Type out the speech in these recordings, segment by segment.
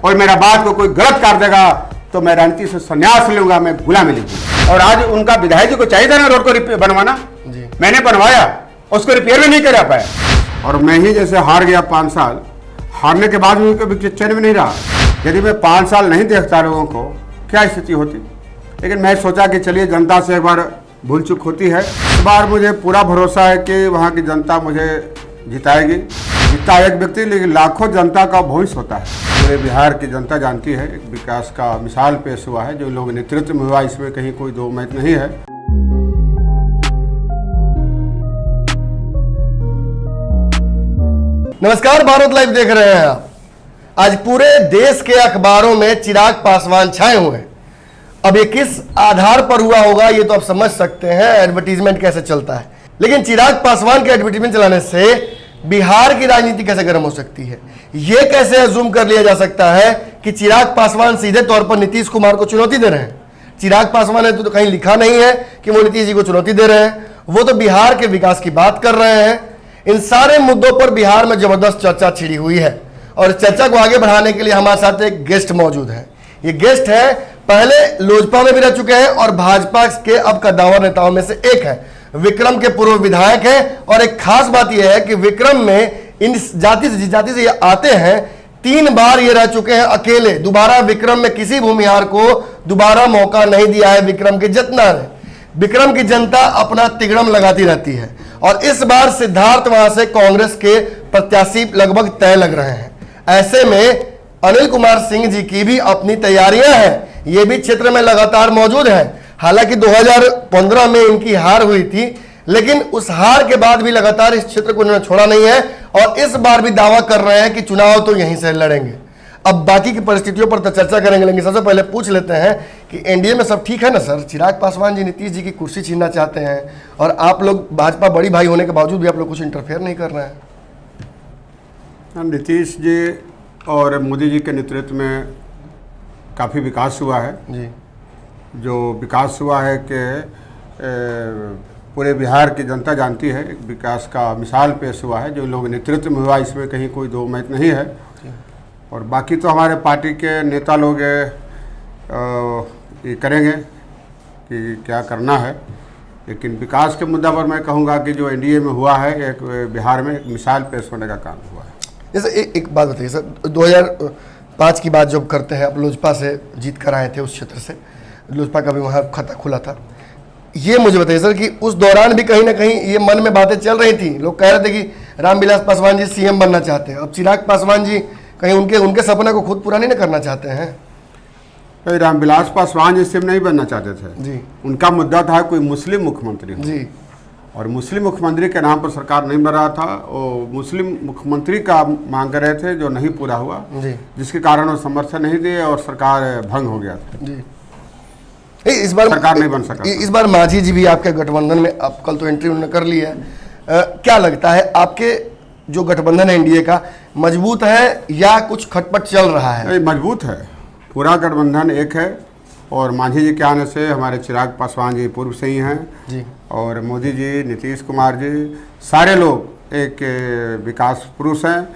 और मेरा बात को कोई गलत कर देगा तो मैं राजनीति से संन्यास लूंगा, मैं गुलामी लूंगा। और आज उनका विधायक जी को चाहिए था ना रोड को बनवाना, मैंने बनवाया, उसको रिपेयर भी नहीं करा पाया। और मैं ही जैसे हार गया 5 साल, हारने के बाद भी कभी चैन में नहीं रहा। यदि मैं 5 साल नहीं देखता लोगों को, क्या स्थिति होती। लेकिन मैं सोचा कि चलिए जनता से एक बार भूल चूक होती है। इस बार मुझे पूरा भरोसा है कि वहाँ की जनता मुझे जिताएगी। जीतता एक व्यक्ति, लेकिन लाखों जनता का भविष्य होता है। पूरे बिहार की जनता जानती है, एक विकास का मिसाल पेश हुआ है जो इन लोगों के नेतृत्व में हुआ, इसमें कहीं कोई दो मत नहीं है। नमस्कार, भारत लाइव देख रहे हैं आप। आज पूरे देश के अखबारों में चिराग पासवान छाए हुए हैं। अब ये किस आधार पर हुआ होगा ये तो आप समझ सकते हैं, एडवर्टीजमेंट कैसे चलता है। लेकिन चिराग पासवान के एडवर्टीजमेंट चलाने से बिहार की राजनीति कैसे गर्म हो सकती है, ये कैसे अज्यूम कर लिया जा सकता है कि चिराग पासवान सीधे तौर पर नीतीश कुमार को चुनौती दे रहे हैं। चिराग पासवान ने तो कहीं लिखा नहीं है कि वो नीतीश जी को चुनौती दे रहे हैं, वो तो बिहार के विकास की बात कर रहे हैं। इन सारे मुद्दों पर बिहार में जबरदस्त चर्चा छिड़ी हुई है और इस चर्चा को आगे बढ़ाने के लिए हमारे साथ एक गेस्ट मौजूद है। ये गेस्ट है, पहले लोजपा में भी रह चुके हैं और भाजपा के अब कद्दावर नेताओं में से एक है। विक्रम के पूर्व विधायक हैं और एक खास बात यह है कि विक्रम में इन जाति से ये आते हैं, 3 बार ये रह चुके हैं अकेले। दोबारा विक्रम में किसी भूमिहार को दोबारा मौका नहीं दिया है विक्रम के जितना ने। विक्रम की जनता अपना तिगड़म लगाती रहती है और इस बार सिद्धार्थ वहां से कांग्रेस के प्रत्याशी लगभग तय लग रहे हैं। ऐसे में अनिल कुमार सिंह जी की भी अपनी तैयारियां हैं, ये भी क्षेत्र में लगातार मौजूद हैं। हालांकि 2015 में इनकी हार हुई थी, लेकिन उस हार के बाद भी लगातार इस क्षेत्र को इन्होंने छोड़ा नहीं है और इस बार भी दावा कर रहे हैं कि चुनाव तो यहीं से लड़ेंगे। अब बाकी की परिस्थितियों पर तो चर्चा करेंगे, लेकिन सबसे पहले पूछ लेते हैं कि एनडीए में सब ठीक है ना सर? चिराग पासवान जी नीतीश जी की कुर्सी छीनना चाहते हैं और आप लोग भाजपा बड़ी भाई होने के बावजूद भी आप लोग कुछ इंटरफेयर नहीं कर रहे हैं। नीतीश जी और मोदी जी के नेतृत्व में काफ़ी विकास हुआ है जी। जो विकास हुआ है कि पूरे बिहार की जनता जानती है, एक विकास का मिसाल पेश हुआ है जो इन लोगों के नेतृत्व में हुआ, इसमें कहीं कोई दो मत नहीं है। और बाकी तो हमारे पार्टी के नेता लोग ये करेंगे कि क्या करना है। लेकिन विकास के मुद्दा पर मैं कहूँगा कि जो एनडीए में हुआ है, एक बिहार में एक मिसाल पेश होने का काम हुआ है। जैसे एक बात बताइए सर, 2005 की बात जब करते हैं, आप लोजपा से जीत कर आए थे उस क्षेत्र से, लोजपा का भी वहाँ खाता खुला था। ये मुझे बताइए सर कि उस दौरान भी कहीं ना कहीं ये मन में बातें चल रही थी, लोग कह रहे थे कि रामविलास पासवान जी सीएम बनना चाहते हैं। अब चिराग पासवान जी कहीं उनके सपने को खुद पूरा नहीं करना चाहते हैं? भाई रामविलास पासवान जी सीएम नहीं बनना चाहते थे जी। उनका मुद्दा था कोई मुस्लिम मुख्यमंत्री हो जी। और मुस्लिम मुख्यमंत्री के नाम पर सरकार नहीं बन रहा था। वो मुस्लिम मुख्यमंत्री का मांग कर रहे थे जो नहीं पूरा हुआ जी। जिसके कारण वो समर्थन नहीं दिए और सरकार भंग हो गया था जी। इस बार सरकार नहीं बन सका। इस बार मांझी जी भी आपके गठबंधन में, आप कल तो एंट्री उन्होंने कर ली है, क्या लगता है आपके जो गठबंधन है एनडीए का मजबूत है या कुछ खटपट चल रहा है? मजबूत है, पूरा गठबंधन एक है और मांझी जी के आने से हमारे चिराग पासवान जी पूर्व से ही हैं जी। और मोदी जी, नीतीश कुमार जी, सारे लोग एक विकास पुरुष हैं।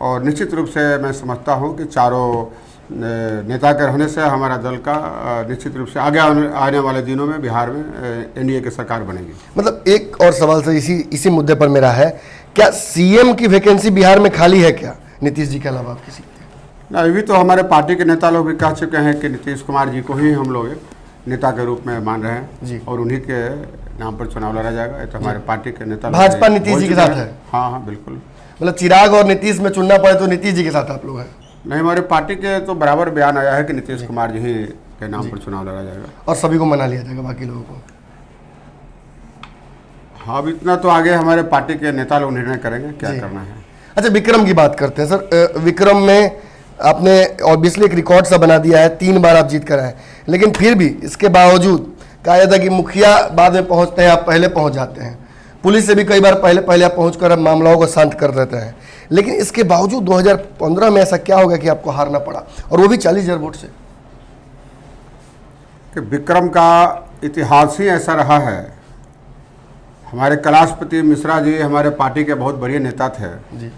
और निश्चित रूप से मैं समझता हूं कि चारों नेता के रहने से हमारा दल का निश्चित रूप से आगे आने वाले दिनों में बिहार में एनडीए की सरकार बनेगी। मतलब एक और सवाल सर इसी मुद्दे पर मेरा है, क्या सीएम की वैकेंसी बिहार में खाली है क्या नीतीश जी के अलावा आप किसी? अभी भी तो हमारे पार्टी के नेता लोग भी कह चुके हैं कि नीतीश कुमार जी को ही हम लोग नेता के रूप में मान रहे हैं जी। और उन्हीं के नाम पर चुनाव लड़ा जाएगा। ये तो हमारे पार्टी के नेता भाजपा नीतीश जी के साथ है? हाँ बिल्कुल। मतलब चिराग और नीतीश में चुनना पड़े तो नीतीश जी के साथ आप लोग हैं? नहीं, हमारे पार्टी के तो बराबर बयान आया है कि नीतीश कुमार जी ही के नाम पर चुनाव लड़ा जाएगा और सभी को मना लिया जाएगा बाकी लोगों को। हाँ, अब इतना तो आगे हमारे पार्टी के नेता लोग निर्णय करेंगे क्या करना है। अच्छा, विक्रम की बात करते हैं सर। विक्रम में आपने ऑब्वियसली एक रिकॉर्ड सा बना दिया है, 3 बार आप जीत कर आए, लेकिन फिर भी इसके बावजूद कहा जाता है कि मुखिया बाद में पहुंचते हैं, आप पहले पहुंच जाते हैं। पुलिस से भी कई बार पहले आप पहुंच कर मामलों को शांत कर देते हैं, लेकिन इसके बावजूद 2015 में ऐसा क्या हो गया कि आपको हारना पड़ा, और वो भी 40,000 वोट से? कि विक्रम का इतिहास ही ऐसा रहा है। हमारे कैलाशपति मिश्रा जी हमारे पार्टी के बहुत बड़े नेता थे जी।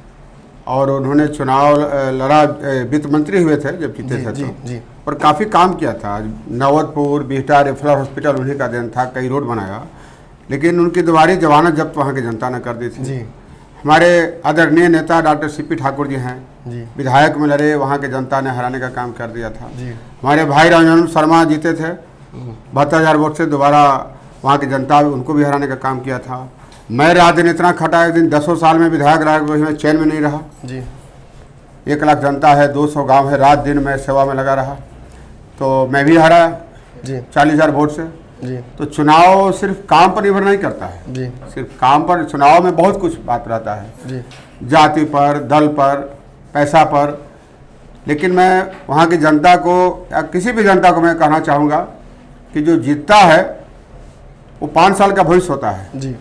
और उन्होंने चुनाव लड़ा, वित्त मंत्री हुए थे जब जीते थे तो। जी। और काफ़ी काम किया था। नवतपुर, बिहटा रेफरल हॉस्पिटल उन्हीं का देन था, कई रोड बनाया। लेकिन उनकी दोबारी जमानत जब्त वहाँ की जनता ने कर दी थी। जी। हमारे आदरणीय नेता डॉक्टर सीपी ठाकुर जी हैं, जी। विधायक में लड़े, वहाँ के जनता ने हराने का काम कर दिया था। जी। हमारे भाई रामचंद्र शर्मा जीते थे 72,000 वोट से, दोबारा वहाँ की जनता उनको भी हराने का काम किया था। मैं रात दिन इतना खटा, एक दिन 10 साल में विधायक रहा, मैं चैन में नहीं रहा। जी। 1 लाख जनता है, 200 गांव है, रात दिन मैं सेवा में लगा रहा, तो मैं भी हारा जी। 40,000 वोट से। जी। तो चुनाव सिर्फ काम पर निर्भर नहीं करता है। जी। सिर्फ काम पर, चुनाव में बहुत कुछ बात रहता है, जी। जाति पर, दल पर, पैसा पर। लेकिन मैं वहाँ की जनता को या किसी भी जनता को मैं कहना चाहूँगा कि जो जीतता है वो 5 साल का भविष्य होता है। जी।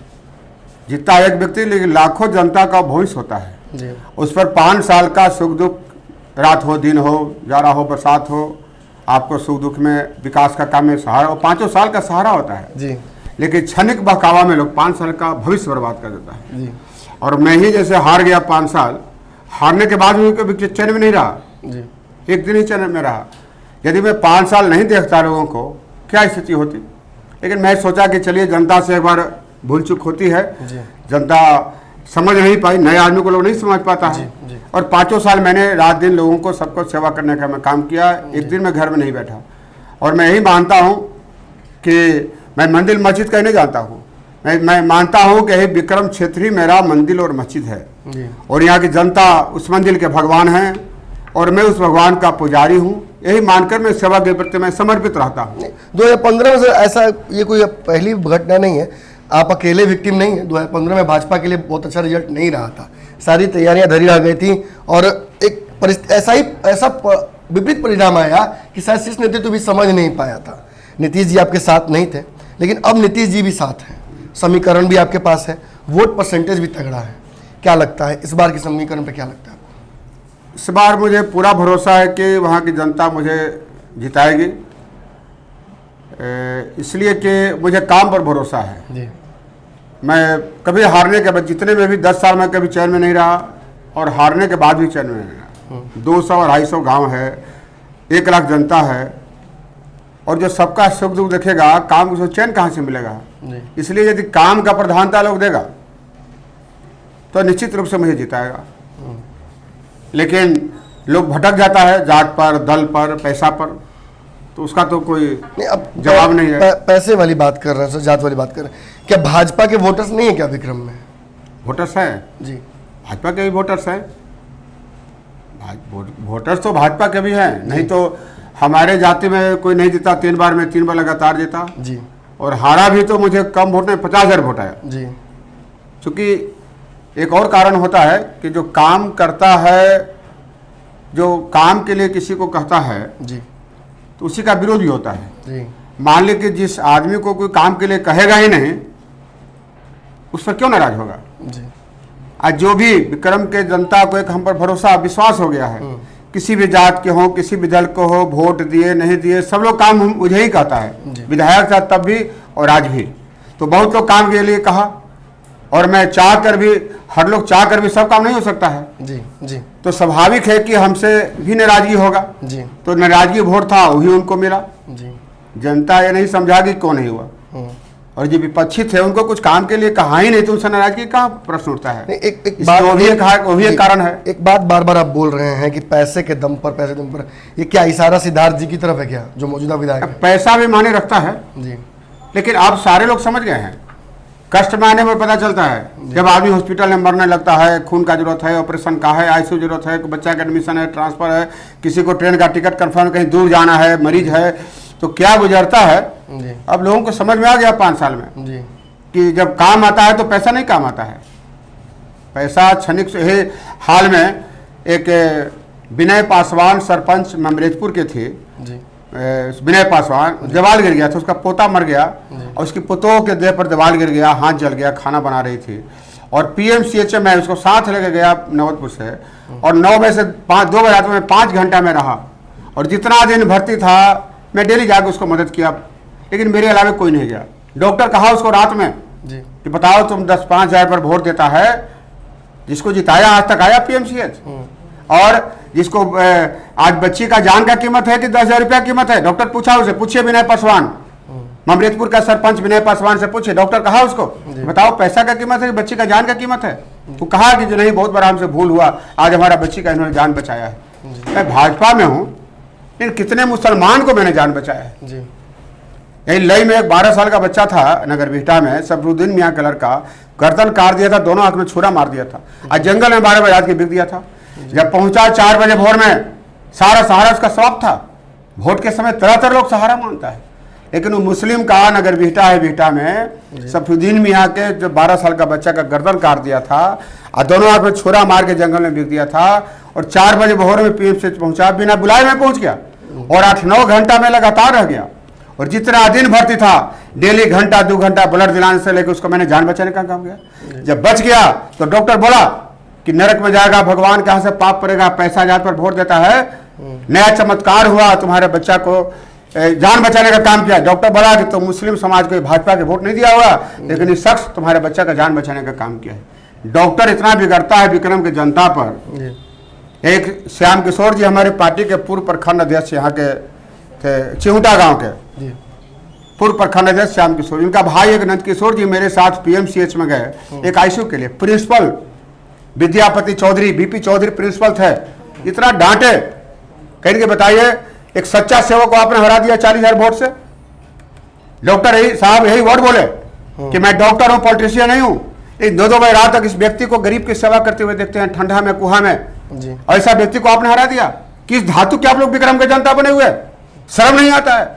जीतता एक व्यक्ति, लेकिन लाखों जनता का भविष्य होता है। जी। उस पर 5 साल का सुख दुख, रात हो दिन हो, जाड़ा हो बरसात हो, आपको सुख दुख में, विकास का काम में सहारा, और 5 साल का सहारा होता है। जी। लेकिन क्षणिक बहकावा में लोग 5 साल का भविष्य बर्बाद कर देता है। जी। और मैं ही जैसे हार गया 5 साल, हारने के बाद भी कभी चैन में नहीं रहा। जी। एक दिन ही चैन में रहा। यदि मैं 5 साल नहीं देखता लोगों को, क्या स्थिति होती। लेकिन मैं सोचा कि चलिए जनता से एक बार भूल चूक होती है। जी। जनता समझ नहीं पाई, नए आदमी को लोग नहीं समझ पाता है। जी। और 5 साल मैंने रात दिन लोगों को, सबको सेवा करने का मैं काम किया। एक दिन मैं घर में नहीं बैठा। और मैं यही मानता हूँ कि मैं मंदिर मस्जिद का ही नहीं जानता हूँ, मैं मानता हूँ कि यही विक्रम क्षेत्र ही मेरा मंदिर और मस्जिद है। जी। और यहाँ की जनता उस मंदिर के भगवान हैं और मैं उस भगवान का पुजारी हूँ। यही मानकर मैं सेवा के प्रति मैं समर्पित रहता हूँ। 2015 में ऐसा, ये कोई पहली घटना नहीं है, आप अकेले विक्टिम नहीं है। 2015 में भाजपा के लिए बहुत अच्छा रिजल्ट नहीं रहा था, सारी तैयारियां धरी रह गई थी और एक ऐसा विपरीत परिणाम आया कि शायद शीर्ष नेतृत्व भी समझ नहीं पाया था। नीतीश जी आपके साथ नहीं थे, लेकिन अब नीतीश जी भी साथ हैं, समीकरण भी आपके पास है, वोट परसेंटेज भी तगड़ा है। क्या लगता है इस बार के समीकरण पर, क्या लगता है आपको? इस बार मुझे पूरा भरोसा है कि वहाँ की जनता मुझे जिताएगी, इसलिए कि मुझे काम पर भरोसा है। जी। मैं कभी हारने के बाद, जितने में भी 10 साल में कभी चैन में नहीं रहा और हारने के बाद भी चैन में नहीं रहा। 200 और 250 गांव है, 1 लाख जनता है, और जो सबका सुख दुख देखेगा, काम को चैन कहाँ से मिलेगा। इसलिए यदि काम का प्रधानता लोग देगा तो निश्चित रूप से मुझे जिताएगा। लेकिन लोग भटक जाता है जात पर, दल पर, पैसा पर, तो उसका तो कोई नहीं, अब जवाब नहीं है। पैसे वाली बात कर रहे हैं, जात वाली बात कर रहे हैं। क्या भाजपा के वोटर्स नहीं है क्या विक्रम में? वोटर्स हैं जी। भाजपा के भी वोटर्स हैं, वोटर्स तो भाजपा के भी हैं। नहीं तो हमारे जाति में कोई नहीं जीता 3 बार में, 3 बार लगातार जीता। जी। और हारा भी तो मुझे कम वोट नहीं, 50,000 वोट आया। जी। क्योंकि एक और कारण होता है कि जो काम करता है, जो काम के लिए किसी को कहता है, जी, तो उसी का विरोध भी होता है। जी। मान ली कि जिस आदमी को कोई काम के लिए कहेगा ही नहीं, उस पर क्यों नाराज होगा। जी। आज जो भी विक्रम के जनता को एक हम पर भरोसा, विश्वास हो गया है, किसी भी जात के हो, किसी भी दल को हो, वोट दिए नहीं दिए, सब लोग काम मुझे ही कहता है। विधायक था तब भी और आज भी। तो बहुत लोग काम के लिए कहा, और मैं चाह कर भी, हर लोग चाह कर भी सब काम नहीं हो सकता है। जी। जी। तो स्वाभाविक है कि हमसे भी नाराजगी होगा। जी। तो नाराजगी वोट था, वही उनको मिला। जी। जनता ये नहीं समझा कि क्यों नहीं हुआ। और जो विपक्षी थे उनको कुछ काम के लिए कहा ही नहीं, तो उनसे नाराजगी का प्रश्न उठता है। एक बात, वो भी एक कारण है। एक बात बार बार आप बोल रहे हैं कि पैसे के दम पर, पैसे दम पर, ये क्या इशारा सिद्धार्थ जी की तरफ है क्या, जो मौजूदा विधायक है? पैसा भी माने रखता है जी। लेकिन अब सारे लोग समझ गए हैं। कष्ट में आने पर पता चलता है, जब आदमी हॉस्पिटल में मरने लगता है, खून का जरूरत है, ऑपरेशन का है, आईसीयू जरूरत है, बच्चा का एडमिशन है, ट्रांसफर है, किसी को ट्रेन का टिकट कंफर्म, कहीं दूर जाना है, मरीज है, तो क्या गुजरता है। अब लोगों को समझ में आ गया 5 साल में जी। कि जब काम आता है तो पैसा नहीं काम आता है। पैसा क्षणिक से ही। हाल में एक विनय पासवान सरपंच ममरेजपुर के थे, जी। विनय पासवान, दीवार गिर गया था, उसका पोता मर गया और उसकी पोतों के देह पर दीवार गिर गया, हाथ जल गया, खाना बना रही थी। और पीएमसीएच में उसको साथ लेके गया नवतपुर से, और 9 बजे से 2 बजे रात में 5 घंटा में रहा, और जितना दिन भर्ती था मैं डेली जाकर उसको मदद किया, लेकिन मेरे अलावा कोई नहीं गया। डॉक्टर कहा उसको रात में जी। कि बताओ तुम 10-5 हज़ार पर वोट देता है जिसको जिताया आज तक आया पीएमसीएच। और जिसको आज बच्ची का जान का कीमत है कि 10,000 रुपया कीमत है, डॉक्टर पूछा उसे, पूछिए विनय पासवान, ममरेतपुर का सरपंच विनय पासवान से पूछे, डॉक्टर कहा उसको बताओ पैसा का कीमत है कि बच्ची का जान का कीमत है? तो कहा कि जो नहीं बहुत बड़ा हमसे भूल हुआ, आज हमारा बच्ची का इन्होंने जान बचाया है। मैं भाजपा में हूँ लेकिन कितने मुसलमान को मैंने जान बचाया है। यही लई में एक 12 साल का बच्चा था नगर बिहटा में, सफरुद्दीन मियाँ का लड़का, गर्दन काट दिया था, दोनों आंख में छुरा मार दिया था, आज जंगल में 12 बजे रात के बिक दिया था। जब पहुंचा 4 बजे भोर में, सारा सहारा उसका स्वाब था। वोट के समय तरह तरह लोग सहारा मानता है, लेकिन वो मुस्लिम का नगर बिहटा है, बिहटा में सफरुद्दीन मियाँ के जो 12 साल का बच्चा का गर्दन काट दिया था और दोनों आंख में छुरा मार के जंगल में बिक दिया था, और 4 बजे भोर में पीएमसीएच पहुंचा, बिना बुलाए में पहुंच गया और 8-9 घंटा में लगातार रह गया। और जितना दिन भर्ती था, डेली घंटा 2 घंटा ब्लड दिलाने से लेकर उसको मैंने जान बचाने का काम किया। जब बच गया तो डॉक्टर बोला कि नरक में जाएगा, भगवान कहाँ से पाप पड़ेगा, पैसा जात पर वोट देता है, नया चमत्कार हुआ, तुम्हारे बच्चा को जान बचाने का काम किया। डॉक्टर बोला कि तुम मुस्लिम समाज को भाजपा के वोट नहीं दिया हुआ, लेकिन इस शख्स तुम्हारे बच्चा का जान बचाने का काम किया है। डॉक्टर इतना बिगड़ता है विक्रम की जनता पर। एक श्याम किशोर जी हमारे पार्टी के पूर्व प्रखंड अध्यक्ष यहाँ के थे, चिहुटा गांव के पूर्व प्रखंड अध्यक्ष श्याम किशोर, इनका भाई एक नंद किशोर जी मेरे साथ पीएमसीएच में गए एक आईसीयू के लिए। Principal Vidyapati Chaudhary, BP Chaudhary principal थे, इतना डांटे, कहेंगे कि बताइए एक सच्चा सेवक को आपने हरा दिया 40,000 वोट से। डॉक्टर यही साहब यही वर्ड बोले कि मैं डॉक्टर हूं, पॉलिटिशियन नहीं हूं। 2-2 बजे रात तक इस व्यक्ति को गरीब की सेवा करते हुए देखते हैं, ठंडा में कुहा में, ऐसा व्यक्ति को आपने हरा दिया। किस धातु के आप लोग विक्रम के जनता बने हुए, शर्म नहीं आता है?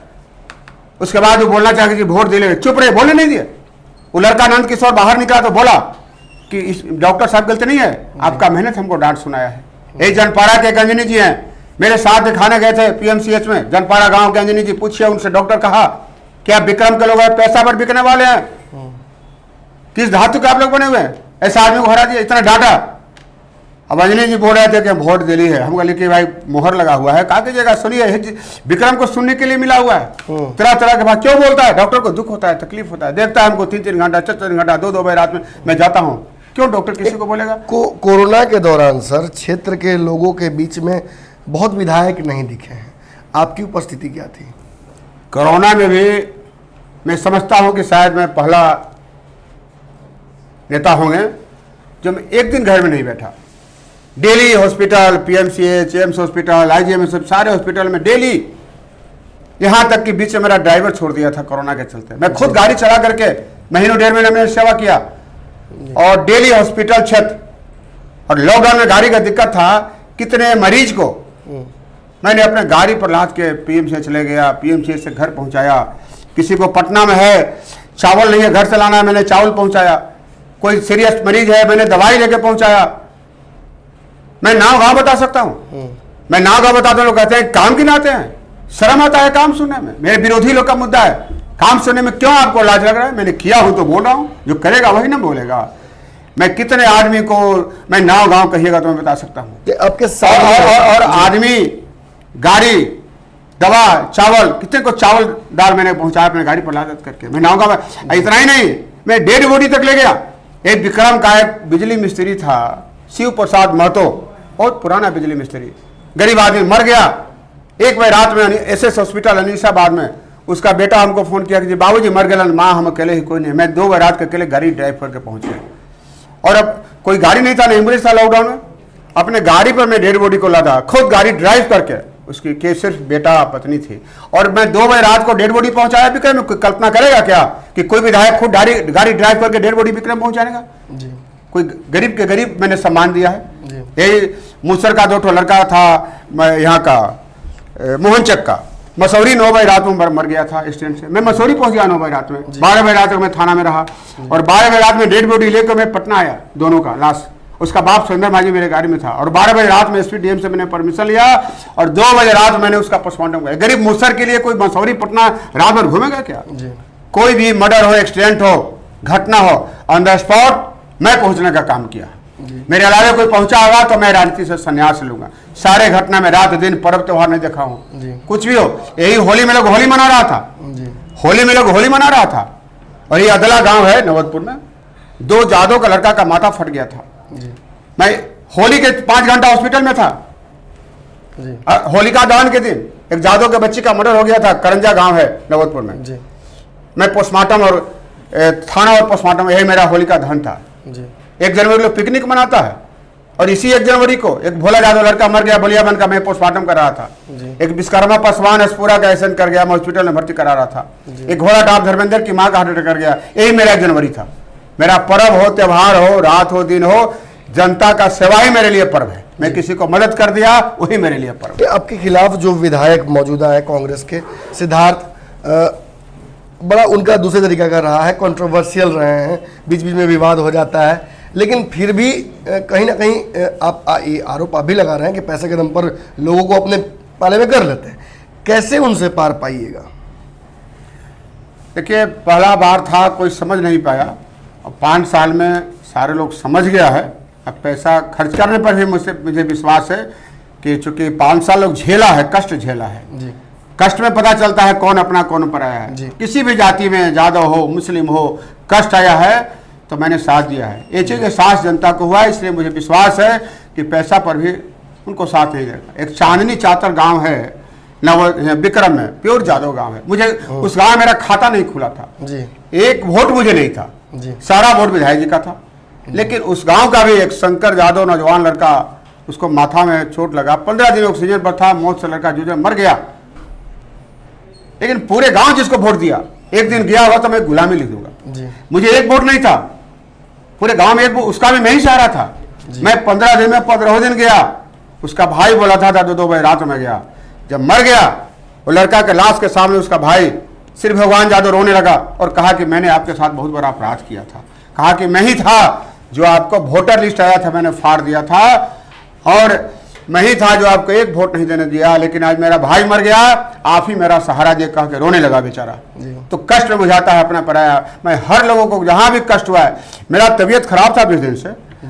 उसके बाद वो बोलना चाहे कि वोट दिले, चुप रहे, बोलने नहीं दिए। वो लड़का नंद किशोर बाहर निकला तो बोला कि इस डॉक्टर साहब गलती नहीं है, आपका मेहनत हमको डांट सुनाया है। एक जनपाड़ा के अंजनी जी हैं, मेरे साथ दिखाने गए थे पीएमसीएच में, जनपाड़ा गांव के अंजनी जी, पूछिए उनसे, डॉक्टर कहा क्या विक्रम के लोग पैसा पर बिकने वाले हैं? किस धातु के आप लोग बने हुए हैं? ऐसा आदमी को हरा दिया, इतना डांटा। अब अंजनी जी बोल रहे थे कि हम वोट दिली है, हमको लिखिए भाई मोहर लगा हुआ है, कहा कीजिएगा, सुनिए, विक्रम को सुनने के लिए मिला हुआ है, तरह तरह के बात क्यों बोलता है? डॉक्टर को दुख होता है, तकलीफ होता है, देखता है हमको 3-3 घंटा 4-4 घंटा 2-2 बजे रात में मैं जाता हूँ, क्यों डॉक्टर किसी को बोलेगा? कोरोना के दौरान सर क्षेत्र के लोगों के बीच में बहुत विधायक नहीं दिखे हैं, आपकी उपस्थिति क्या थी? कोरोना में भी मैं समझता हूं कि शायद मैं पहला नेता होंगे जो मैं एक दिन घर में नहीं बैठा। Daily hospital, PMCH, AIIMS hospital, IGMS, सारे हॉस्पिटल में डेली, यहां तक कि बीच में मेरा ड्राइवर छोड़ दिया था कोरोना के चलते। मैं खुद गाड़ी चला करके महीनों 1.5 महीने मैंने सेवा किया और डेली हॉस्पिटल क्षेत्र। और लॉकडाउन में गाड़ी का दिक्कत था, कितने मरीज को मैंने अपने गाड़ी पर लाद के पीएमसीएच ले गया, पीएमसीएच से घर पहुंचाया। किसी को पटना में है, चावल नहीं है, घर से लाना है, मैंने चावल पहुंचाया। कोई सीरियस मरीज है, मैंने दवाई लेके पहुंचाया। मैं नाव गांव बता सकता हूं, मैं नाव गांव बताता हूं, लोग कहते हैं काम की नाते हैं, शर्म आता है काम सुनने में। मेरे विरोधी लोग का मुद्दा है काम सुनने में, क्यों आपको लाज लग रहा है? मैंने किया हूं तो बोल रहा हूं, जो करेगा वही ना बोलेगा। मैं कितने आदमी को, मैं नाव गांव कहिएगा तो मैं बता सकता हूं। आपके साथ और आदमी, गाड़ी, दवा, चावल, कितने को चावल दाल मैंने पहुंचाया अपने गाड़ी पर लादत करके। मैं नाव गांव में इतना ही नहीं, मैं डेड बॉडी तक ले गया। एक विक्रम का एक बिजली मिस्त्री था, शिव प्रसाद महतो, बहुत पुराना बिजली मिस्त्री, गरीब आदमी, मर गया। 1 बजे रात में एसएस हॉस्पिटल अनीसाबाद में उसका बेटा हमको फोन किया कि जी बाबूजी मर गए, माँ हम अकेले ही, कोई नहीं। मैं 2 बजे रात के अकेले गाड़ी ड्राइव करके पहुंच गया। और अब कोई गाड़ी नहीं था, ना एम्बुलेंस था लॉकडाउन में, अपने गाड़ी पर मैं डेड बॉडी को लादा, खुद गाड़ी ड्राइव करके। उसकी के सिर्फ बेटा पत्नी थी, और मैं 2 बजे रात को डेड बॉडी पहुंचाया विक्रम। कोई कल्पना करेगा क्या कि कोई विधायक खुद गाड़ी ड्राइव करके डेड बॉडी विक्रम पहुंचाने का? कोई गरीब के गरीब मैंने सम्मान दिया है। यही मूसर का 2 लड़का था, यहाँ का मोहनचक का, मसूरी 9 बजे रात में मर गया था स्टैंड से। मैं मसूरी पहुंच गया 9 बजे रात में, 12 बजे रात तक मैं थाना में रहा, और 12 बजे रात में डेड बॉडी लेकर मैं पटना आया, दोनों का लाश। उसका बाप सुंदर माझी मेरे गाड़ी में था, और 12 बजे रात में एसपी डीएम से मैंने परमिशन लिया, और 2 बजे रात मैंने उसका पोस्टमार्टम किया। गरीब मूसर के लिए कोई मसूरी पटना रात भर घूमेगा क्या? कोई भी मर्डर हो, एक्सीडेंट हो, घटना हो, ऑन द स्पॉट मैं पहुंचने का काम किया। मेरे अलावा कोई पहुंचा होगा तो मैं राजनीति से संन्यास लूंगा। सारे घटना में रात दिन पर्व त्योहार नहीं देखा हूँ, कुछ भी हो। यही होली में लोग होली मना रहा था, होली में लोग होली मना रहा था। और ये अदला गांव है नवतपुर में, 2 जादव का लड़का का माथा फट गया था, मैं होली के 5 घंटा हॉस्पिटल में था। जी होलिका दहन के दिन एक जादव के बच्ची का मर्डर हो गया था, करंजा गांव है नवतपुर में। जी मैं पोस्टमार्टम और थाना और पोस्टमार्टम, यही मेरा होलिका दहन था। जी 1 जनवरी लोग पिकनिक मनाता है, और इसी 1 जनवरी को एक भोला जादव लड़का मर गया बलियाबंद का, मैं पोस्टमार्टम कर रहा था। जी एक विश्वकर्मा पासवान हसपुरा का एक्सीडेंट कर गया, मैं हॉस्पिटल में भर्ती करा रहा था। एक घोड़ा टाप धर्मेंद्र की मां का हार्ट अटैक कर गया, यही मेरा 1 जनवरी था। मेरा पर्व हो, त्योहार हो, रात हो, दिन हो, जनता का सेवा ही मेरे लिए पर्व है। मैं किसी को मदद कर दिया वही मेरे लिए पर्व है। आपके खिलाफ जो विधायक मौजूदा है कांग्रेस के, सिद्धार्थ, बड़ा उनका दूसरे तरीका का रहा है, कंट्रोवर्शियल रहे हैं, बीच बीच में विवाद हो जाता है, लेकिन फिर भी कहीं ना कहीं आप ये आरोप आप भी लगा रहे हैं कि पैसे के दम पर लोगों को अपने पाले में कर लेते हैं। कैसे उनसे पार पाइएगा? देखिए, पहला बार था, कोई समझ नहीं पाया, और 5 साल में सारे लोग समझ गया है। अब पैसा खर्च करने पर भी मुझे विश्वास है कि चूंकि 5 साल लोग झेला है, कष्ट झेला है जी कष्ट में पता चलता है कौन अपना कौन पराया है। जी। किसी भी जाति में, यादव हो, मुस्लिम हो, कष्ट आया है तो मैंने साथ दिया है। ये चीज़ एहसास जनता को हुआ है, इसलिए मुझे विश्वास है कि पैसा पर भी उनको साथ नहीं देगा। एक चांदनी चातर गांव है विक्रम में, प्योर जादव गांव है। मुझे उस गांव में मेरा खाता नहीं खुला था जी 1 वोट मुझे नहीं था जी सारा वोट विधायक जी का था। लेकिन उस गांव का भी एक शंकर यादव नौजवान लड़का, उसको माथा में चोट लगा, 15 दिन ऑक्सीजन पर था, मौत से लड़का जूझे मर गया। लेकिन पूरे गांव जिसको वोट दिया, एक दिन गया हुआ तो मैं गुलामी लिख दूंगा। जी मुझे 1 वोट नहीं था, पूरे गांव में 1 वोट, उसका भी मैं ही सहारा था। मैं 15 दिन में 15 दिन गया, उसका भाई बोला था 2 बजे रात में गया। जब मर गया वो लड़का के लाश के सामने उसका भाई श्री भगवान यादव रोने लगा और कहा कि मैंने आपके साथ बहुत बड़ा अपराध किया था। कहा कि मैं ही था जो आपको वोटर लिस्ट आया था मैंने फाड़ दिया था, और मैं ही था जो आपको 1 वोट नहीं देने दिया। लेकिन आज मेरा भाई मर गया, आप ही मेरा सहारा दे, कह के रोने लगा बेचारा। तो कष्ट में बुझाता है अपना पराया। मैं हर लोगों को जहां भी कष्ट हुआ है, मेरा तबीयत खराब था 20 दिन से,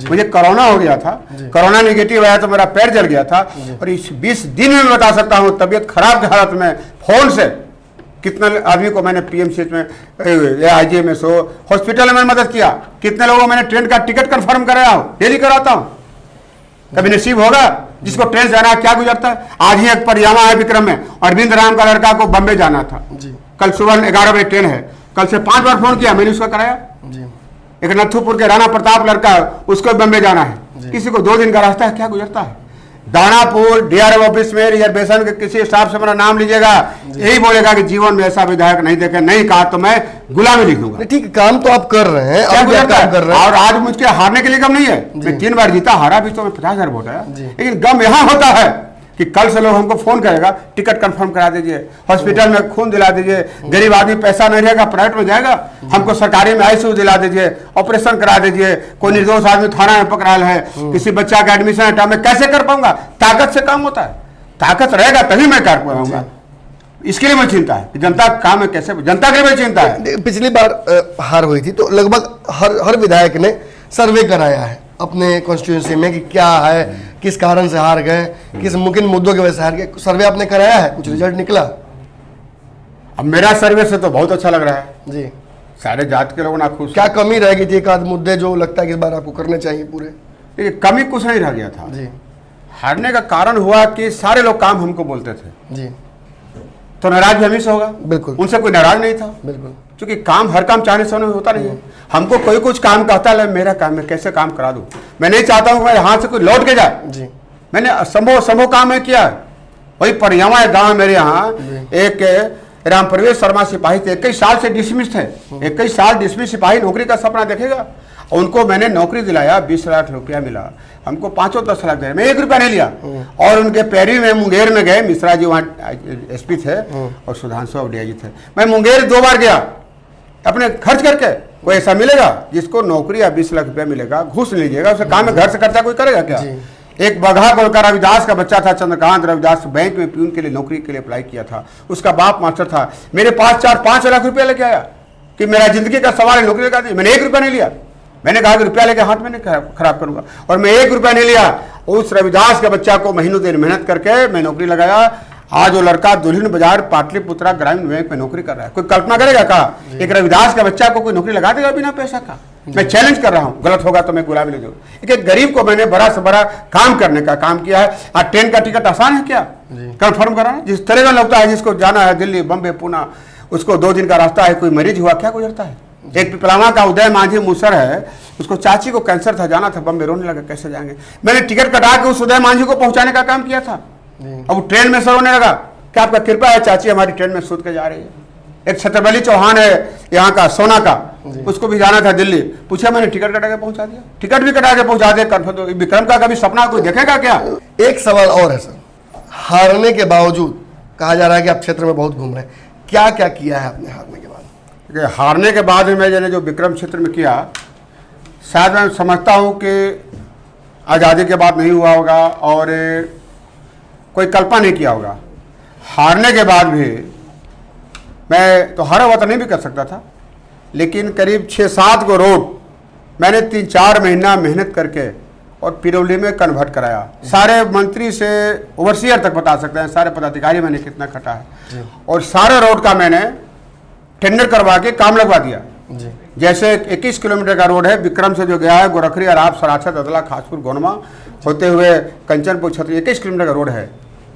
मुझे कोरोना हो गया था, कोरोना नेगेटिव आया तो मेरा पैर जल गया था, और इस 20 दिन में मैं बता सकता हूँ तबीयत खराब की हालत में फोन से कितने आदमी को मैंने पीएमसीएच में, आईजीएम में, हॉस्पिटल में मदद किया। कितने लोगों को मैंने ट्रेन का टिकट कंफर्म कराया हूँ, डेली कराता हूँ। कभी नसीब होगा जिसको ट्रेन से जाना है, क्या गुजरता है। आज ही एक परियामा है विक्रम में, अरविंद राम का लड़का को बम्बे जाना था, कल सुबह 11 बजे ट्रेन है, कल से 5 बार फोन किया, मैंने उसका कराया। एक नथुपुर के राणा प्रताप लड़का, उसको बम्बे जाना है, किसी को 2 दिन का रास्ता है, क्या गुजरता है। दानापुर डीआरएम ऑफिस में रिजर्वेशन के किसी स्टाफ से मेरा नाम लीजिएगा, यही बोलेगा कि जीवन में ऐसा विधायक नहीं देखे, नहीं कहा तो मैं गुलामी लिख दूंगा। ठीक, काम तो आप कर रहे हैं, क्या अब क्या गुजरता काम कर है। रहे हैं? और आज मुझके हारने के लिए गम नहीं है, मैं 3 बार जीता, हारा भी तो मैं 50,000 वोट आया। लेकिन गम यहाँ होता है कि कल से लोग हमको फोन करेगा, टिकट कंफर्म करा दीजिए, हॉस्पिटल में खून दिला दीजिए, गरीब आदमी पैसा नहीं रहेगा प्राइवेट में जाएगा, हमको सरकारी में आईसीयू दिला दीजिए, ऑपरेशन करा दीजिए। कोई निर्दोष आदमी थाना में पकड़ा है, किसी बच्चा का एडमिशन है, मैं कैसे कर पाऊंगा। ताकत से काम होता है, ताकत रहेगा तभी मैं कर पाऊंगा। इसके लिए मुझे चिंता है कि जनता का काम है, कैसे जनता के लिए चिंता है। पिछली बार हार हुई थी तो लगभग हर विधायक ने सर्वे कराया है अपने कॉन्स्टिट्यूंसी में कि क्या है, किस कारण से हार गए, किस मुमकिन मुद्दों की वजह से हार गए। सर्वे आपने कराया है, कुछ रिजल्ट निकला? अब मेरा सर्वे से तो बहुत अच्छा लग रहा है जी। सारे जात के लोगों ना खुश। क्या कमी रह गई थी, एक आध मुद्दे जो लगता है कि इस बार आपको करने चाहिए पूरे? देखिए, कमी कुछ नहीं रह गया था जी हारने का कारण हुआ कि सारे लोग काम हमको बोलते थे, जी तो नाराज भी हमी से होगा। बिल्कुल, उनसे कोई नाराज नहीं था, बिल्कुल, क्योंकि काम हर काम चाहने से होता नहीं है। हमको कोई कुछ काम कहता है, मेरा काम मैं कैसे काम करा दूं। मैं नहीं चाहता हूं मेरे हाथ से कोई लौट के जाए। जी मैंने संभव काम में किया। वही परियामा गांव मेरे यहाँ एक राम प्रवेश शर्मा सिपाही थे, 21 साल से डिसमिस थे, 21 साल डिसमिस सिपाही नौकरी का सपना देखेगा। उनको मैंने नौकरी दिलाया, 20 लाख रुपया मिला, हमको 5-10 लाख दे, मैं 1 रुपया नहीं लिया। और उनके पैरवी में मुंगेर में गए, मिश्रा जी वहाँ एसपी थे और सुधांशु डीआईजी थे। मैं मुंगेर 2 बार गया अपने खर्च करके। कोई ऐसा मिलेगा जिसको नौकरी या 20 लाख रुपया मिलेगा, घूस लीजिएगा, उसे काम में घर से खर्चा कोई करेगा क्या। एक बगहा गोलका रविदास का बच्चा था, चंद्रकांत रविदास, बैंक में प्यून के लिए नौकरी के लिए अप्लाई किया था, उसका बाप मास्टर था। मेरे पास 4-5 लाख रुपया लेके आया कि मेरा जिंदगी का सवाल है, नौकरी लगा दी। मैंने 1 रुपया नहीं लिया। मैंने कहा कि रुपया लेके हाथ में नहीं खराब करूंगा, और मैं 1 रुपया नहीं लिया। उस रविदास के बच्चा को महीनों दिन मेहनत करके मैं नौकरी लगाया। आज वो लड़का दुल्हिन बाजार पाटलिपुत्रा ग्रामीण बैंक में नौकरी कर रहा है। कोई कल्पना करेगा का एक रविदास का बच्चा को कोई नौकरी लगा देगा बिना पैसा का? मैं चैलेंज कर रहा हूँ, गलत होगा तो मैं गुलामी ले जाऊँ। एक गरीब को मैंने बड़ा से बड़ा काम करने का काम किया है। आज ट्रेन का टिकट आसान है क्या कंफर्म कराना? जिस तरह का लगता है, जिसको जाना है दिल्ली, बम्बे, पूना, उसको 2 दिन का रास्ता है, कोई मरीज हुआ क्या गुजरता है। एक पिपलावा का उदय मांझी मूसर है, उसको चाची को कैंसर था, जाना था बम्बे, रोने लगा कैसे जाएंगे। मैंने टिकट कटा के उस उदय मांझी को पहुंचाने का काम किया था। अब वो ट्रेन में से रोने लगा, क्या आपका कृपा है चाची हमारी ट्रेन में सूत के जा रही है। एक छत्रपति चौहान है यहाँ का सोना का, उसको भी जाना था दिल्ली, पूछा मैंने टिकट कटा के पहुंचा दिया, टिकट भी कटा के पहुंचा दिया। कंफर्म। विक्रम का कभी सपना कोई देखेगा क्या? एक सवाल और है सर, हारने के बावजूद कहा जा रहा है कि आप क्षेत्र में बहुत घूम रहे हैं, क्या क्या किया है आपने हारने के बाद? हारने के बाद मैंने जो विक्रम क्षेत्र में किया, शायद मैं समझता हूँ कि आज़ादी के बाद नहीं हुआ होगा और कोई कल्पना नहीं किया होगा। हारने के बाद भी मैं तो हारा हुआ तो नहीं भी कर सकता था, लेकिन करीब 6-7 को रोड मैंने 3-4 महीना मेहनत करके और पिरौली में कन्वर्ट कराया। सारे मंत्री से ओवरसीयर तक बता सकते हैं, सारे पदाधिकारी मैंने कितना खटा है। और सारे रोड का मैंने टेंडर करवा के काम लगवा दिया। जैसे 21 किलोमीटर का रोड है, विक्रम से जो गया है गोरखरी, अराब, सराछा, ददला, खासपुर, गोनमा होते हुए कंचनपुर, छतरी, 21 किलोमीटर का रोड है।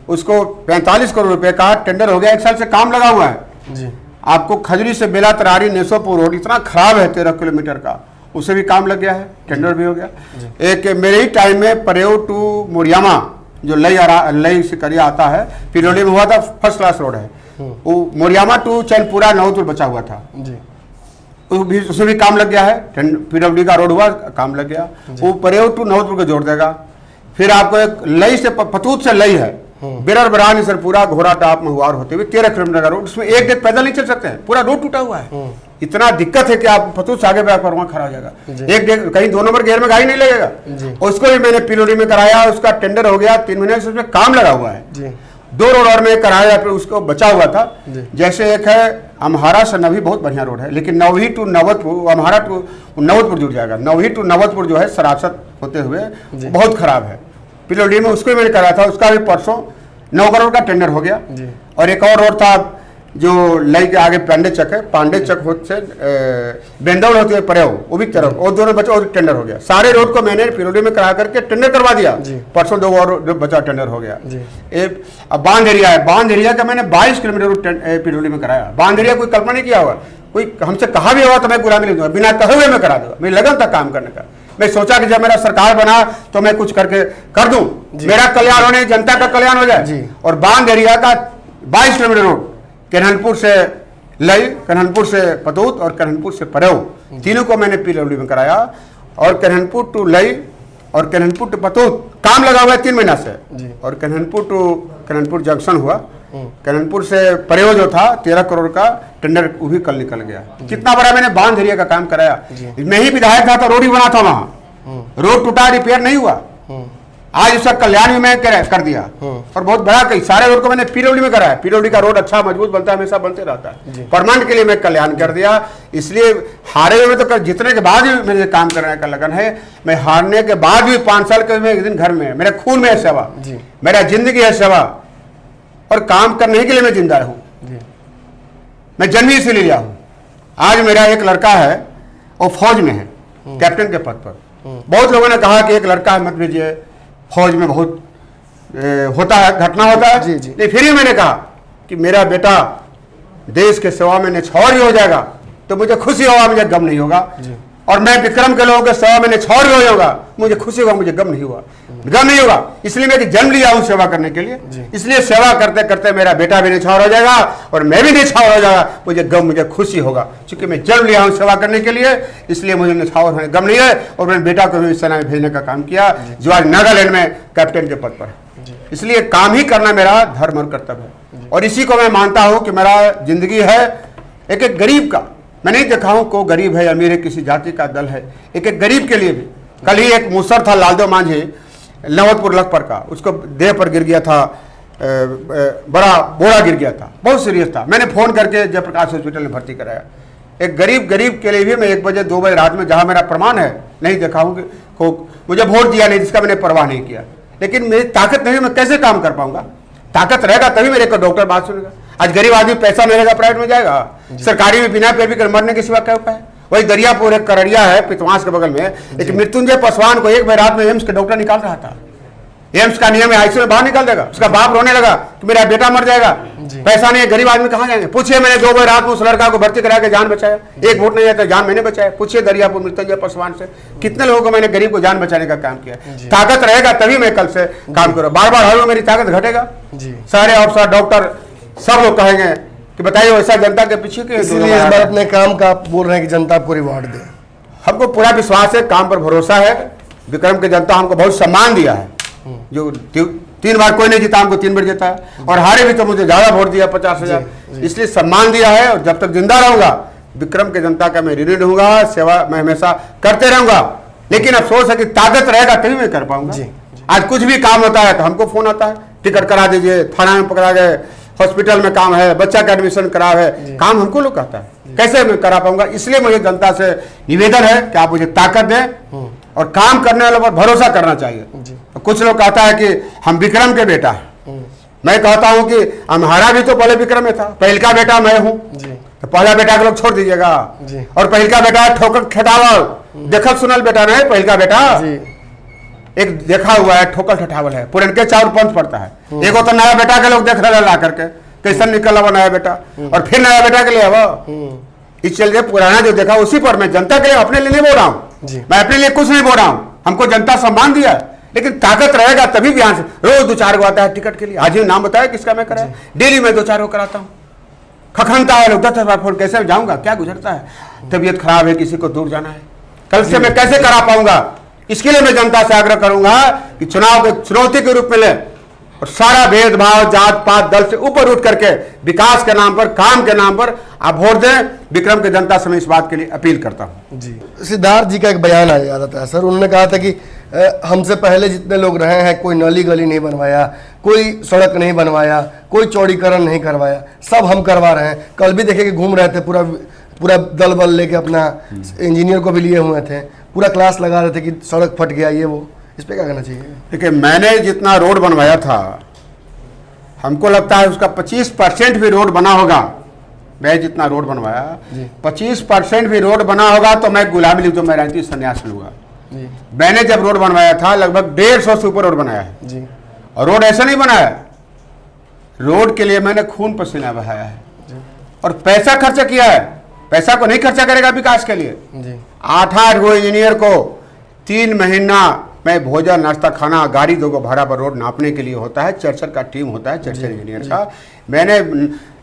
उसको 45 करोड़ रुपए का टेंडर हो गया, 1 साल से काम लगा हुआ है। आपको खजरी से बेला तरारी नेसोपुर रोड इतना खराब है 13 किलोमीटर का, उसे भी काम लग गया है, टेंडर भी हो गया। एक मेरे ही टाइम में परेव टू मोरियामा जो लई से करिया आता है, पिरोली में हुआ था, फर्स्ट क्लास रोड है। वो मोरियामा टू चैनपुरा नवतपुर बचा हुआ था, उसमें भी काम लग गया है। पीडब्ल्यू का रोड हुआ, काम लग गया। वो परेव टू नवतपुर को जोड़ देगा। फिर आपको एक लई से पतूत से लई है, बिरर बरानी सर पूरा घोड़ा टाप महुआर होते हुए 13 किलोमीटर का रोड, उसमें एक दिन पैदल नहीं चल सकते हैं, पूरा रोड टूटा हुआ है। इतना दिक्कत है कि आप पतूत से आगे पर वहाँ खड़ा हो जाएगा, एक दिन कहीं 2 नंबर गेयर में गाड़ी नहीं लगेगा। उसको भी मैंने पिलोरी में कराया, उसका टेंडर हो गया, 3 महीने से उसमें काम लगा हुआ है। 2 रोड और में कराया, फिर उसको बचा हुआ था। जैसे एक है अम्हारा से नवी, बहुत बढ़िया रोड है, लेकिन नवही टू नवतपुर, अम्हारा टू नवतपुर जुड़ जाएगा। नवही टू नवतपुर जो है सरासत होते हुए बहुत खराब है। पिलोडी में उसको मैंने कराया था, उसका भी परसों 9 करोड़ का टेंडर हो गया। और एक और रोड था जो लई के आगे पांडे चक है, पांडे चक होते बेंदौड़ होते हुए परेव, वो भी तरफ, और दोनों बचा और टेंडर हो गया। सारे रोड को मैंने पिरोडी में करा करके टेंडर करवा दिया। परसों 2 और बचा टेंडर हो गया। अब बांध एरिया है, बांध एरिया का मैंने 22 किलोमीटर पिरोडी में कराया। बांध एरिया कोई कल्पना नहीं किया होगा, कोई हमसे कहा भी होगा तो मैं गुलामी ले दूंगा, बिना कहे हुए मैं करा दूंगा। मेरी लगन था काम करने का। मैं सोचा कि जब मेरा सरकार बना तो मैं कुछ करके कर दूं, मेरा कल्याण होने, जनता का कल्याण हो जाए। और बांध एरिया का 22 किलोमीटर रोड, कन्हनपुर से लई, कन्हनपुर से पतूत और कन्हनपुर से परेव, तीनों को मैंने पीडब्ल्यू में कराया। और कन्हनपुर टू लई और कन्हनपुर टू पतूत काम लगा हुआ है 3 महीना से। और कन्हनपुर टू कन्हनपुर जंक्शन हुआ। कन्हनपुर से परेव जो था 13 करोड़ का टेंडर, वो भी कल निकल गया। कितना बड़ा मैंने बांध एरिया का काम कराया। मैं ही विधायक था तो रोड ही बना था वहां, रोड टूटा, रिपेयर नहीं हुआ। आज उसका कल्याण भी मैं कर दिया। और बहुत बड़ा कई सारे रोड को मैंने पीडब्ल्यू में कराया। पीडब्ल्यू का रोड अच्छा मजबूत बनता है, हमेशा बनते रहता है। परमानेंट के लिए मैं कल्याण कर दिया। इसलिए हारे हुए तो जितने के बाद भी मेरे काम करने का लगन है। मैं हारने के बाद भी 5 साल के मैं एक दिन घर में, मेरे खून में है सेवा, मेरा जिंदगी है सेवा, और काम करने के लिए मैं जिंदा हूं। मैं जन्म ही से लिया हूं। आज मेरा एक लड़का है, वो फौज में है, कैप्टन के पद पर। बहुत लोगों ने कहा कि एक लड़का है मत भेजिए, फौज में बहुत होता है, घटना होता है। नहीं, फिर भी मैंने कहा कि मेरा बेटा देश के सेवा में निछावर हो जाएगा तो मुझे खुशी होगा, मुझे गम नहीं होगा। और मैं विक्रम के लोगों के सेवा में निछावर भी होगा, मुझे खुशी होगा, मुझे गम नहीं होगा, गम नहीं होगा। इसलिए मैं जन्म लिया हूं सेवा करने के लिए। इसलिए सेवा करते करते मेरा बेटा भी निछावर हो जाएगा और मैं भी निछावर हो जाएगा, मुझे गम, मुझे खुशी होगा। क्योंकि मैं जन्म लिया हूं सेवा करने के लिए, इसलिए मुझे निछावर होने गम नहीं है। और मैंने बेटा को भी सेना में भेजने का काम किया, जो आज नागालैंड में कैप्टन के पद पर है। इसलिए काम ही करना मेरा धर्म और कर्तव्य है। और इसी को मैं मानता हूं कि मेरा जिंदगी है एक एक गरीब का। मैं नहीं देखा हूं को गरीब है अमीर है, किसी जाति का दल है, एक एक गरीब के लिए भी। कल ही एक मूसर था लालदेव मांझी, नवतपुर लखपर का, उसको देह पर गिर गया था, बड़ा बोरा गिर गया था, बहुत सीरियस था। मैंने फोन करके जयप्रकाश हॉस्पिटल में भर्ती कराया। एक गरीब के लिए भी मैं 1 बजे 2 बजे रात में, जहां मेरा प्रमाण है, नहीं देखा हूं कि मुझे वोट दिया नहीं, जिसका मैंने परवाह नहीं किया। लेकिन मेरी ताकत नहीं, मैं कैसे काम कर पाऊंगा? ताकत रहेगा तभी मेरे को डॉक्टर बात सुनेगा। आज गरीब आदमी पैसा नहीं रहेगा, प्राइवेट में जाएगा, सरकारी में बिना पैर भी कर मरने के सिवा क्या उपाय है? वही दरियापुर एक करड़िया है पितवास के बगल में, एक मृत्युंजय पासवान को एक बार रात में एम्स के डॉक्टर निकाल रहा था। एम्स का नियम है आईसीयू में बाहर निकाल देगा, उसका बाप रोने लगा कि मेरा बेटा मर जाएगा, पैसा नहीं है, गरीब आदमी कहाँ जाएंगे। पूछिए, मैंने 2 बार रात में उस लड़का को भर्ती करा के जान बचाया, एक वोट नहीं आता जान मैंने बचाया। पूछिए दरियापुर मृत्युंजय पासवान से कितने लोगों को मैंने गरीब को जान बचाने का काम किया। ताकत रहेगा तभी मैं कल से काम करूँ, बार बार हर मेरी ताकत घटेगा। सारे अफसर डॉक्टर सब लोग कहेंगे कि बताइए वैसा जनता के पीछे क्यों। इसलिए इस बार अपने काम का आप बोल रहे हैं कि जनता आपको रिवॉर्ड दे। हमको पूरा विश्वास है, काम पर भरोसा है। विक्रम की जनता हमको बहुत सम्मान दिया है, जो 3 बार कोई नहीं जीता हमको 3 बार जीता है, और हारे भी तो मुझे ज्यादा वोट दिया 50,000, इसलिए सम्मान दिया है। और जब तक जिंदा रहूंगा विक्रम की जनता का मैं ऋणी रहूंगा, सेवा मैं हमेशा करते रहूंगा। लेकिन अफसोस है कि ताकत रहेगा तभी मैं कर पाऊंगा। आज कुछ भी काम होता है तो हमको फोन आता है, टिकट करा दीजिए, थाना में पकड़ा गए, हॉस्पिटल में काम है, बच्चा का एडमिशन करा है, काम हमको लोग कहता है, कैसे मैं करा पाऊंगा। इसलिए मुझे जनता से निवेदन है कि आप मुझे ताकत दें और काम करने वालों पर भरोसा करना चाहिए। तो कुछ लोग कहता है कि हम विक्रम के बेटा हैं, मैं कहता हूं कि हमारा भी तो पहले विक्रम में था, पहल का बेटा मैं हूं, तो पहला बेटा के लोग छोड़ दीजिएगा। और पहल का बेटा ठोकर खेतावल, देखल सुनल बेटा नहीं, पहल का बेटा एक देखा हुआ है, ठोकर ठठावल है, पुरनके चाउर पंथ पड़ता है। एगो तो नया बेटा के लोग देख रहे ला करके कैसे निकल हुआ नया बेटा, और फिर नया बेटा के लिए अब इस चलिए पुराना जो देखा उसी पर मैं जनता के लिए, अपने लिए नहीं बोल रहा हूँ, मैं अपने लिए कुछ नहीं बोल रहा हूँ। हमको जनता सम्मान दिया, लेकिन ताकत रहेगा तभी भी यहाँ से रोज 2-4 को आता है टिकट के लिए। आज ही नाम बताया किसका मैं करा, डेली में 2-4 को कराता हूँ। खखनता है लोग 10 बार फोन, कैसे जाऊंगा, क्या गुजरता है, तबीयत खराब है, किसी को दूर जाना है, कल से मैं कैसे करा पाऊंगा। इसके लिए मैं जनता से आग्रह करूंगा कि चुनाव को चुनौती के रूप में ले और सारा भेदभाव जात पात दल से ऊपर उठ करके विकास के नाम पर, काम के नाम पर आप वोट दें। विक्रम की जनता से मैं इस बात के लिए अपील करता हूं। जी, सिद्धार्थ जी का एक बयान आ जाता है सर, उन्होंने कहा था कि हमसे पहले जितने लोग रहे हैं कोई नाली गली नहीं बनवाया, कोई सड़क नहीं बनवाया, कोई चौड़ीकरण नहीं करवाया, सब हम करवा रहे हैं। कल भी देखे कि घूम रहे थे, पूरा दल बल लेके अपना इंजीनियर को भी लिए हुए थे, पूरा क्लास लगा रहे थे कि सड़क फट गया ये वो। इस पे क्या करना चाहिए? देखिए, मैंने जितना रोड बनवाया था, हमको लगता है उसका 25% भी रोड बना होगा। मैं जितना रोड बनवाया 25% भी रोड बना होगा तो मैं गुलामी लूँ, तो मैं राजनीति संन्यास लूंगा। मैंने जब रोड बनवाया था लगभग 150 से ऊपर रोड बनाया है जी। और रोड ऐसा नहीं बनाया, रोड के लिए मैंने खून पसीना बहाया है जी। और पैसा खर्चा किया है। पैसा को नहीं खर्चा करेगा विकास के लिए जी। 8-8 गो इंजीनियर को 3 महीना में भोजन नाश्ता खाना गाड़ी 2 गो भाड़ा पर रोड नापने के लिए होता है। 4 का टीम होता है, 4 इंजीनियर का।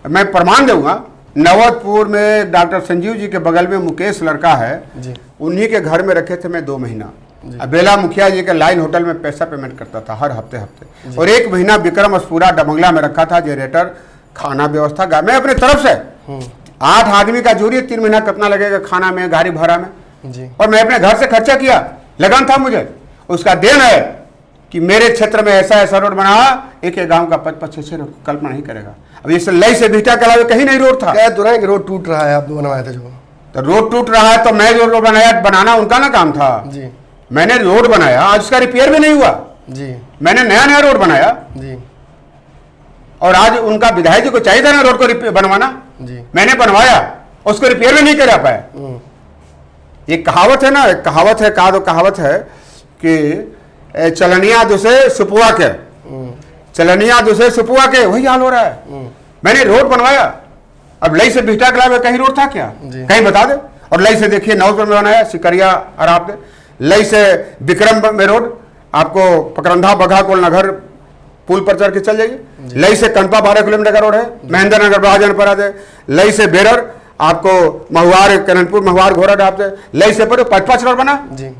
मैं प्रमाण दूंगा, नवतपुर में डॉक्टर संजीव जी के बगल में मुकेश लड़का है, उन्हीं के घर में रखे थे मैं 2 महीना। बेला मुखिया जी के लाइन होटल में पैसा पेमेंट करता था हर हफ्ते। और 1 महीना विक्रम अस्पुरा डबंगला में रखा था, जनरेटर, खाना व्यवस्था मैं अपने तरफ से। 8 आदमी का जोड़ी, 3 महीना कितना लगेगा खाना में, गाड़ी भाड़ा में जी। और मैं अपने घर से खर्चा किया, लगन था मुझे। उसका देन है कि मेरे क्षेत्र में ऐसा रोड बना, एक गांव का 5-6 कल्पना नहीं करेगा। अब इस लई से भीटा के अलावा कहीं नहीं रोड था। कह तो रहे कि रोड टूट रहा है, आप बनवाए थे जो, तो रोड टूट रहा है तो मैं जो रोड बनाना उनका ना काम था जी। मैंने रोड बनाया, आज उसका रिपेयर भी नहीं हुआ जी। मैंने नया रोड बनाया जी। और आज उनका विधायक जी को चाहिए था ना रोड को बनवाना जी। मैंने बनवाया, उसको रिपेयर भी नहीं करा पाया। ये कहावत है ना, कहावत है कि चलनिया दूसरे सुपुआ के, चलनिया दूसरे सुपुआ के, वही हाल हो रहा है। मैंने रोड बनवाया, अब लई से बिहटा कला में कहीं रोड था क्या, कहीं बता दे। और लई से देखिए नवतपुर में बनाया, सिकरिया अराब दे, लई से विक्रम में रोड, आपको पकरंधा बघा कोल नगर पुल पर चढ़ के चल जाइए। लई से कनपा 12 किलोमीटर का रोड है, महेंद्र नगर बहाजन पर आ जाए। लई से बेरर आपको महुआर करणपुर महुआर घोड़ा डाप दे। लई से पर 5-5 रोड बना जी।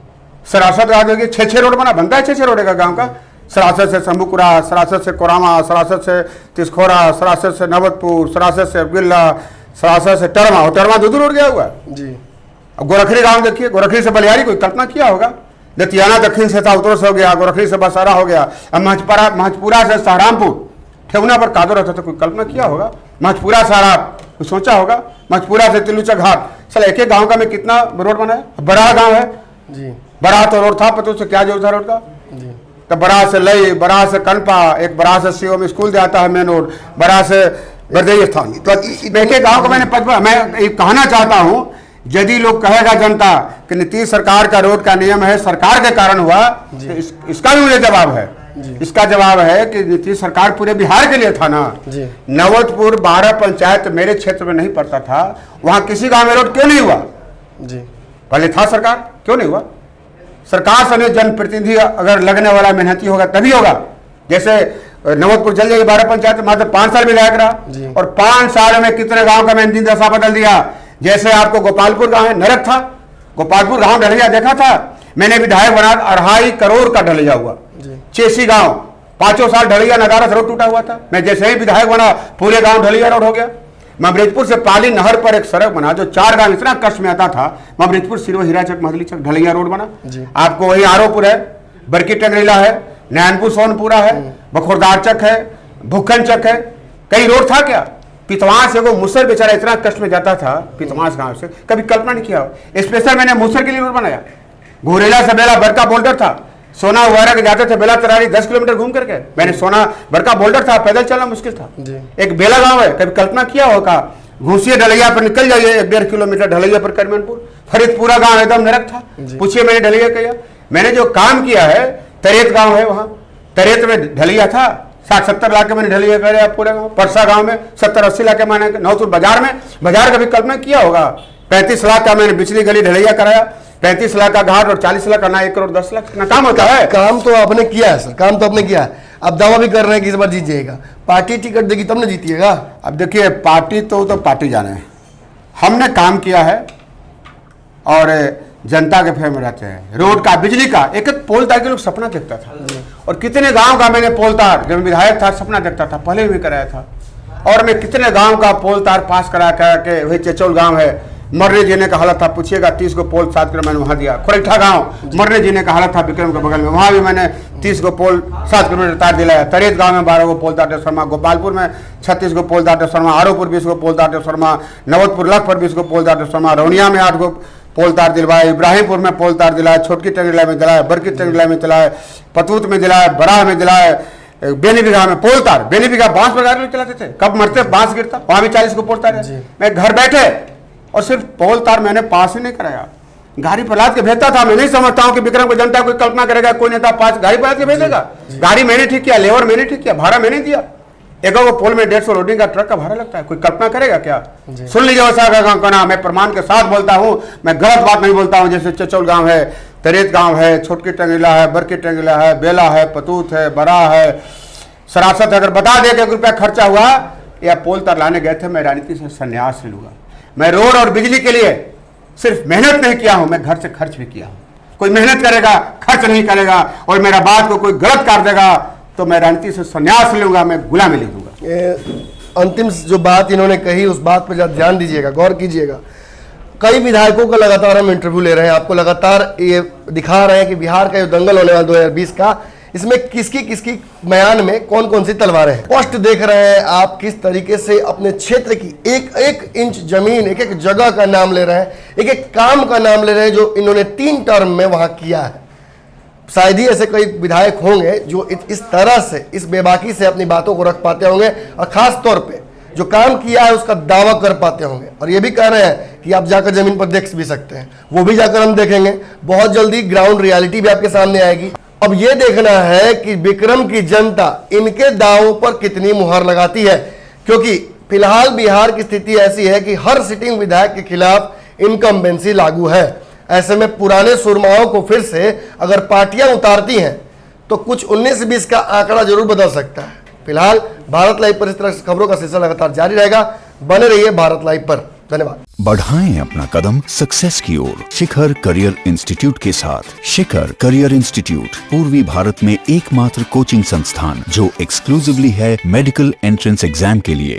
सरासत आ जाएगी, 6-6 रोड बना, बनता है 6-6 रोड का गाँव का। सरासत से शंभुपुरा, सरासत से कोरामा, सरासत से तिसखोरा, सरासत से नवतपुर, सरासत से अब्गिल्ला, सरासत से टरमा, और टरमा 2 रोड गया हुआ जी। अब गोरखरी गांव देखिए, गोरखरी से बलियारी कोई कल्पना किया होगा। दतियाना दक्षिण से था उत्तर से हो गया, गोरखरी से बसारा हो गया। अब महजपुरा से सहारामपुर ठेवना पर कादो रहता था, कोई कल्पना किया होगा। महजपुरा सहारा कोई सोचा होगा। महजपुरा से तिलुचा घाट, चल एक गाँव का में कितना रोड बना है। बड़ा गाँव है जी, बड़ा तो रोड था, पता उससे क्या जरूरत था रोड का जी। तो बड़ा से लई, बड़ा से कनपा, एक बड़ा से सीओ में स्कूल जाता है मेन रोड, बड़ा से बरदई स्थान। तो एक गाँव को मैंने मैं कहना चाहता हूँ यदि लोग कहेगा जनता कि नीतीश सरकार का रोड का नियम है सरकार के कारण हुआ, तो इसका भी मुझे जवाब है। इसका जवाब है कि नीतीश सरकार पूरे बिहार के लिए था ना। नवतपुर 12 पंचायत मेरे क्षेत्र में नहीं पड़ता था, वहां किसी गांव में रोड क्यों नहीं हुआ? पहले था सरकार, क्यों नहीं हुआ? सरकार से जनप्रतिनिधि अगर लगने वाला मेहनती होगा तभी होगा। जैसे नवतपुर जल जाएगी 12 पंचायत, मात्र 5 साल विधायक रहा और 5 साल में कितने गांव का मैंने दिन दशा बदल दिया। जैसे आपको गोपालपुर गांव है, नरक था। गोपालपुर गांव ढलैया देखा था मैंने, विधायक बना 2.5 करोड़ का ढलैया हुआ। चेसी गांव 5 साल ढलैया नगारस रोड टूटा हुआ था, मैं जैसे ही विधायक बना पूरे गांव ढलैया रोड हो गया। ममरेजपुर से पाली नहर पर एक सड़क बना जो 4 गांव इतना कष्ट में आता था। ममरेजपुर सिरवा हीराचक महदलीचक ढलैया रोड बना। आपको वही आरोपुर है, बरकी टंगरीला है, नैनपुर सोनपुरा है, बखोरदारचक है, भुखनचक है, कई रोड था क्या? पितवास से वो मुसर बेचारा इतना कष्ट में जाता था पितवास गांव से, कभी कल्पना नहीं किया। स्पेशल मैंने मुसर के लिए रोड बनाया। घोरेला से बेला बड़का बोल्डर था, सोना वगैरह के जाते थे बेला तरारी 10 किलोमीटर घूम करके। मैंने सोना बड़का बोल्डर था, पैदल चलना मुश्किल था। एक बेला गांव है, कभी कल्पना किया होगा? घूसिए ढलैया पर निकल जाइए 1.5 किलोमीटर ढलैया पर करमनपुर, फरीदपुरा गांव एकदम नरक था। पूछिए मैंने ढलैया किया, मैंने जो काम किया है। तरेत गांव है, वहां तरेत में ढलैया था, 60-70 लाख के मैंने ढलैया करे पूरे गांव। परसा गांव में 70-80 लाख के मैंने। नौतुर बाजार में, बाजार का भी कल्पना किया होगा, 35 लाख का मैंने बिजली गली ढलैया कराया, 35 लाख का घाट और 40 लाख का ना 1 करोड़ 10 लाख कितना काम होता है। काम तो आपने किया है सर, काम तो आपने किया है। अब दावा भी कर रहे हैं कि इस बार जीत जाएगा, पार्टी टिकट देगी तब ना जीतिएगा। अब देखिए पार्टी तो पार्टी जाने, हमने काम किया है और जनता के फेर में रहते हैं। रोड का, बिजली का, एक एक पोल तार के लोग सपना देखता था और कितने गांव का मैंने पोल तार, जब विधायक था सपना देखता था, पहले भी कराया था। और मैं कितने गांव का पोल तार पास करा के, वही चेचौल गांव है, मरने जीने का हालत था, पूछिएगा 30 को पोल 7 किलोमीटर मैंने वहां दिया। खुरैठा गांव मरने जीने का हालत था विक्रम के बगल में, वहां भी मैंने 30 को पोल 7 किलोमीटर तार दिलाया। तरेत गांव में 12 को पोल तार ट्रांसफार्मा, गोपालपुर में 36 को पोल तार ट्रांसफार्मा, आरोपुर 20 को पोल तार ट्रांसफार्मा, नवतपुर लखपुर 20 को पोल तार ट्रांसफार्मा, रौनिया में 8 को पोल तार दिलवाए, इब्राहिमपुर में पोल तार दिलाया, छोटकी टंगरीला में दिलाया, बरकी टंगरीला में दिलाया, पतूत में दिलाया, बराह में दिलाया, बेनीबिघा में पोल तार। बेनीबिघा बांस पर गाड़ी चलाते थे, कब मरते बांस गिरता, वहां भी 40 को पोल तार है। मैं घर बैठे और सिर्फ पोल तार मैंने पास ही नहीं कराया, गाड़ी पर लाद के भेजता था। मैं नहीं समझता हूं कि विक्रम को जनता कोई कल्पना करेगा, कोई नेता पास गाड़ी पर लाद के भेजेगा। गाड़ी मैंने ठीक किया, लेबर मैंने ठीक किया, भाड़ा मैंने दिया। एक पोल में 150 लोडिंग का ट्रक का भाड़ा लगता है, कोई कल्पना करेगा क्या? सुन लीजिए वैसा कहना, मैं प्रमाण के साथ बोलता हूं, मैं गलत बात नहीं बोलता हूं। जैसे चचौल गांव है, तरेत गांव है, छोटकी टंगरीला है, बरकी टंगरीला है, बेला है, पतूत है, बरा है, सरासत। अगर बता दे कि रुपया खर्चा हुआ या पोल तार लाने गए थे, मैं राजनीति से संन्यास ले लूंगा। मैं रोड और बिजली के लिए सिर्फ मेहनत नहीं किया हूं, मैं घर से खर्च भी किया हूं। कोई मेहनत करेगा, खर्च नहीं करेगा और मेरा बात को कोई गलत कर देगा तो मैं राजनीति से संन्यास लूंगा, मैं गुलामी ले लूंगा। अंतिम जो बात इन्होंने कही उस बात पर जरा ध्यान दीजिएगा, गौर कीजिएगा। कई विधायकों का लगातार हम इंटरव्यू ले रहे हैं, आपको लगातार ये दिखा रहे हैं कि बिहार का जो दंगल होने वाला 2020 का, इसमें किसकी किसकी म्यान में कौन कौन सी तलवारें हैं। स्पष्ट देख रहे हैं आप किस तरीके से अपने क्षेत्र की एक एक इंच जमीन, एक एक जगह का नाम ले रहे हैं, एक एक काम का नाम ले रहे हैं जो इन्होंने 3 टर्म में वहां किया है। शायद ही ऐसे कई विधायक होंगे जो इस तरह से, इस बेबाकी से अपनी बातों को रख पाते होंगे और खास तौर पे जो काम किया है उसका दावा कर पाते होंगे। और ये भी कह रहे हैं कि आप जाकर जमीन पर देख भी सकते हैं, वो भी जाकर हम देखेंगे। बहुत जल्दी ग्राउंड रियलिटी भी आपके सामने आएगी। अब ये देखना है कि विक्रम की जनता इनके दावों पर कितनी मुहर लगाती है, क्योंकि फिलहाल बिहार की स्थिति ऐसी है कि हर सिटिंग विधायक के खिलाफ इनकम्बेंसी लागू है। ऐसे में पुराने सुरमाओं को फिर से अगर पार्टियां उतारती हैं तो कुछ 19-20 का आंकड़ा जरूर बदल सकता है। फिलहाल भारत लाइव पर इस तरह खबरों का सिलसिला लगातार जारी रहेगा। बने रहिए भारत लाइव पर। धन्यवाद। बढ़ाएं अपना कदम सक्सेस की ओर शिखर करियर इंस्टीट्यूट के साथ। शिखर करियर इंस्टीट्यूट पूर्वी भारत में एकमात्र कोचिंग संस्थान जो एक्सक्लूसिवली है मेडिकल एंट्रेंस एग्जाम के लिए।